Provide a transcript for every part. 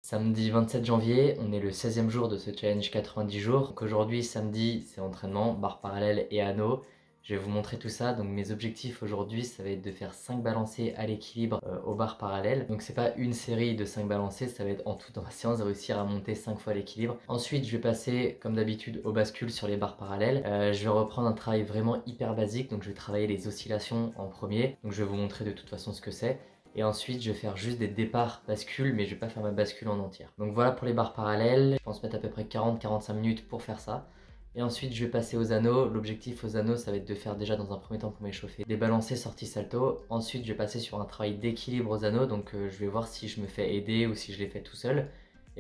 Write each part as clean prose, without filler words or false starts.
Samedi 27 janvier, on est le 16e jour de ce challenge 90 jours. Donc aujourd'hui, samedi, c'est entraînement, barre parallèle et anneau. Je vais vous montrer tout ça. Donc mes objectifs aujourd'hui, ça va être de faire 5 balancés à l'équilibre aux barres parallèles. Donc c'est pas une série de 5 balancés, ça va être en tout dans la séance de réussir à monter 5 fois l'équilibre. Ensuite, je vais passer comme d'habitude au bascule sur les barres parallèles. Je vais reprendre un travail vraiment hyper basique. Donc je vais travailler les oscillations en premier. Donc je vais vous montrer de toute façon ce que c'est. Et ensuite, je vais faire juste des départs bascules, mais je vais pas faire ma bascule en entière. Donc voilà pour les barres parallèles. Je pense mettre à peu près 40-45 minutes pour faire ça. Et ensuite, je vais passer aux anneaux. L'objectif aux anneaux, ça va être de faire déjà dans un premier temps pour m'échauffer des balancés sorties salto. Ensuite, je vais passer sur un travail d'équilibre aux anneaux. Donc je vais voir si je me fais aider ou si je les fais tout seul.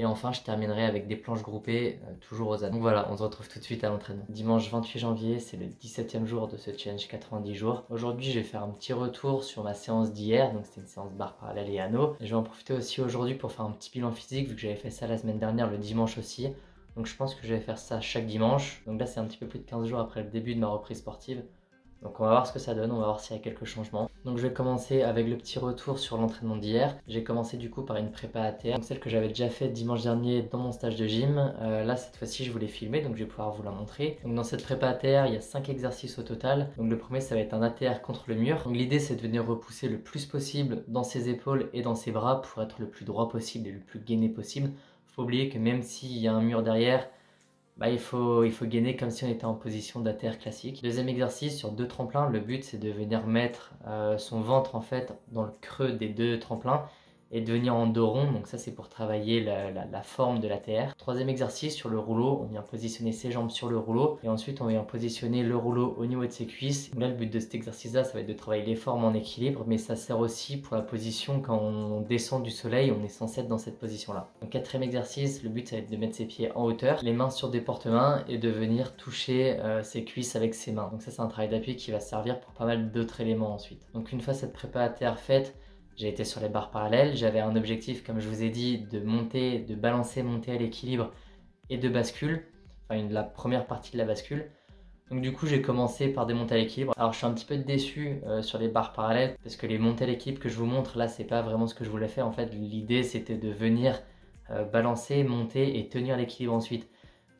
Et enfin, je terminerai avec des planches groupées, toujours aux anneaux. Donc voilà, on se retrouve tout de suite à l'entraînement. Dimanche 28 janvier, c'est le 17e jour de ce challenge 90 jours. Aujourd'hui, je vais faire un petit retour sur ma séance d'hier. Donc c'était une séance barre parallèle et anneaux. Et je vais en profiter aussi aujourd'hui pour faire un petit bilan physique, vu que j'avais fait ça la semaine dernière, le dimanche aussi. Donc je pense que je vais faire ça chaque dimanche. Donc là, c'est un petit peu plus de 15 jours après le début de ma reprise sportive. Donc on va voir ce que ça donne, on va voir s'il y a quelques changements. Donc je vais commencer avec le petit retour sur l'entraînement d'hier. J'ai commencé du coup par une prépa à terre, donc celle que j'avais déjà faite dimanche dernier dans mon stage de gym. Là cette fois-ci je voulais filmer, donc je vais pouvoir vous la montrer. Donc dans cette prépa à terre, il y a 5 exercices au total. Donc le premier ça va être un ATR contre le mur. Donc l'idée c'est de venir repousser le plus possible dans ses épaules et dans ses bras pour être le plus droit possible et le plus gainé possible. Faut oublier que même s'il y a un mur derrière, il faut gainer comme si on était en position d'ATR classique. Deuxième exercice sur 2 tremplins, le but c'est de venir mettre son ventre en fait dans le creux des 2 tremplins et de venir en dos rond, donc ça c'est pour travailler la forme de l'ATR. Troisième exercice sur le rouleau, on vient positionner ses jambes sur le rouleau et ensuite on vient positionner le rouleau au niveau de ses cuisses. Donc là le but de cet exercice là ça va être de travailler les formes en équilibre, mais ça sert aussi pour la position quand on descend du soleil, on est censé être dans cette position là. Donc quatrième exercice, le but ça va être de mettre ses pieds en hauteur, les mains sur des porte-mains et de venir toucher ses cuisses avec ses mains. Donc ça c'est un travail d'appui qui va servir pour pas mal d'autres éléments ensuite. Donc une fois cette prépa ATR faite, j'ai été sur les barres parallèles, j'avais un objectif, comme je vous ai dit, de monter, de balancer, monter à l'équilibre et de bascule, enfin la première partie de la bascule. Donc du coup j'ai commencé par des montées à l'équilibre. Alors je suis un petit peu déçu sur les barres parallèles parce que les montées à l'équilibre que je vous montre là c'est pas vraiment ce que je voulais faire. En fait l'idée c'était de venir balancer, monter et tenir l'équilibre ensuite.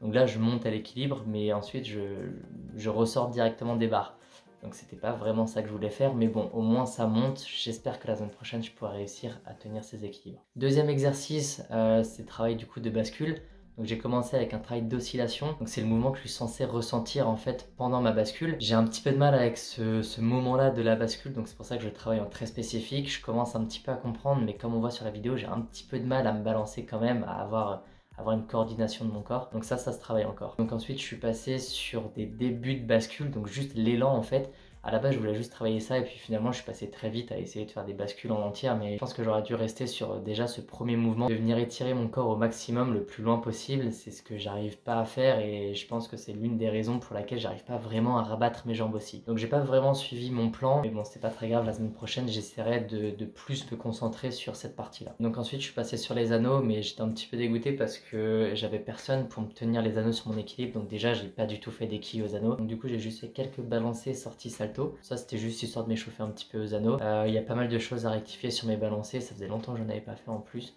Donc là je monte à l'équilibre mais ensuite je ressors directement des barres. Donc c'était pas vraiment ça que je voulais faire, mais bon, au moins ça monte. J'espère que la semaine prochaine, je pourrai réussir à tenir ces équilibres. Deuxième exercice, c'est le travail du coup de bascule. Donc j'ai commencé avec un travail d'oscillation. Donc c'est le mouvement que je suis censé ressentir en fait pendant ma bascule. J'ai un petit peu de mal avec ce moment-là de la bascule, donc c'est pour ça que je travaille en très spécifique. Je commence un petit peu à comprendre, mais comme on voit sur la vidéo, j'ai un petit peu de mal à me balancer quand même, à avoir une coordination de mon corps. Donc ça se travaille encore. Donc ensuite, je suis passé sur des débuts de bascule, donc juste l'élan en fait. À la base, je voulais juste travailler ça et puis finalement, je suis passé très vite à essayer de faire des bascules en entière, mais je pense que j'aurais dû rester sur déjà ce premier mouvement, de venir étirer mon corps au maximum, le plus loin possible. C'est ce que j'arrive pas à faire et je pense que c'est l'une des raisons pour laquelle j'arrive pas vraiment à rabattre mes jambes aussi. Donc j'ai pas vraiment suivi mon plan, mais bon, c'est pas très grave. La semaine prochaine, j'essaierai de plus me concentrer sur cette partie-là. Donc ensuite, je suis passé sur les anneaux, mais j'étais un petit peu dégoûté parce que j'avais personne pour me tenir les anneaux sur mon équilibre. Donc déjà, j'ai pas du tout fait d'équilibre aux anneaux. Donc du coup, j'ai juste fait quelques balancés sorties salto. Ça c'était juste histoire de m'échauffer un petit peu aux anneaux. Il y a pas mal de choses à rectifier sur mes balancés, ça faisait longtemps que j'en avais pas fait en plus.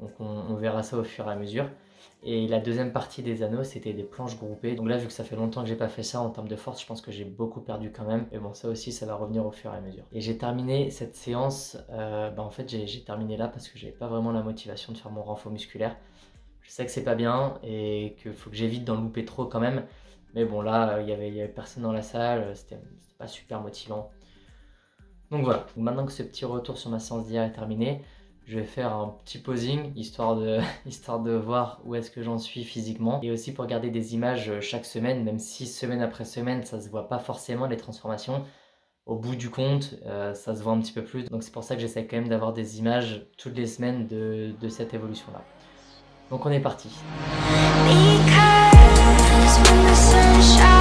Donc on verra ça au fur et à mesure. Et la deuxième partie des anneaux c'était des planches groupées. Donc là vu que ça fait longtemps que j'ai pas fait ça en termes de force, je pense que j'ai beaucoup perdu quand même. Mais bon ça aussi ça va revenir au fur et à mesure. Et j'ai terminé cette séance, en fait j'ai terminé là parce que j'avais pas vraiment la motivation de faire mon renfort musculaire. Je sais que c'est pas bien et qu'il faut que j'évite d'en louper trop quand même. Mais bon là, il y avait personne dans la salle, c'était pas super motivant. Donc voilà, maintenant que ce petit retour sur ma séance d'hier est terminé, je vais faire un petit posing, histoire de voir où est-ce que j'en suis physiquement. Et aussi pour garder des images chaque semaine, même si semaine après semaine, ça se voit pas forcément les transformations. Au bout du compte, ça se voit un petit peu plus. Donc c'est pour ça que j'essaie quand même d'avoir des images toutes les semaines de cette évolution-là. Donc on est parti. Because when the sun shines